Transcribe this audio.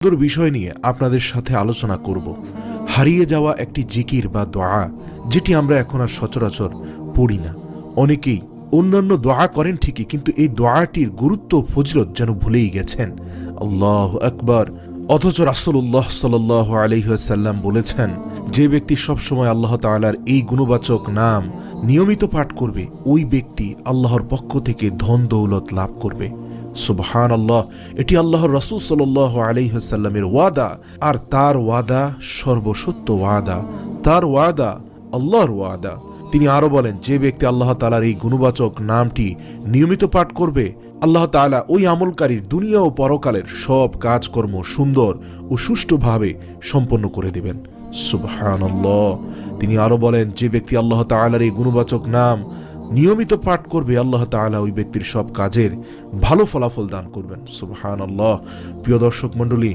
সুন্দর বিষয় নিয়ে আপনাদের সাথে আলোচনা করব। হারিয়ে যাওয়া একটি জিকির বা দোয়া, যেটি আমরা এখন আর সচরাচর পড়ি না। অনেকেই অন্যান্য দোয়া করেন ঠিকই, কিন্তু এই দোয়াটির গুরুত্ব ও ফজিলত যেন ভুলেই গেছেন। আল্লাহু আকবার। অথচ রাসূলুল্লাহ সাল্লাল্লাহু আলাইহি ওয়াসাল্লাম বলেছেন, যে ব্যক্তি সবসময় আল্লাহ তাআলার এই গুণবাচক নাম নিয়মিত পাঠ করবে, ওই ব্যক্তি আল্লাহর পক্ষ থেকে ধন দৌলত লাভ করবে। সুবহানাল্লাহ। এটি আল্লাহর রাসূল সাল্লাল্লাহু আলাইহি ওয়াসাল্লামের ওয়াদা, আর তার ওয়াদা সর্বসত্য ওয়াদা। তার ওয়াদা আল্লাহর ওয়াদা। তিনি আরো বলেন, যে ব্যক্তি আল্লাহ তাআলার এই গুণবাচক নামটি নিয়মিত পাঠ করবে, আল্লাহ তাআলা ওই আমলকারীর দুনিয়া ও পরকালের সব কাজকর্ম সুন্দর ও সুষ্ঠুভাবে সম্পন্ন করে দেবেন। সুবহানাল্লাহ। তিনি আরো বলেন, যে ব্যক্তি আল্লাহ তাআলার এই গুণবাচক নাম নিয়মিত পাঠ করবে, আল্লাহ তাআলা ওই ব্যক্তির সব কাজের ভালো ফলাফল দান করবেন। সুবহানাল্লাহ। প্রিয় দর্শক মণ্ডলী,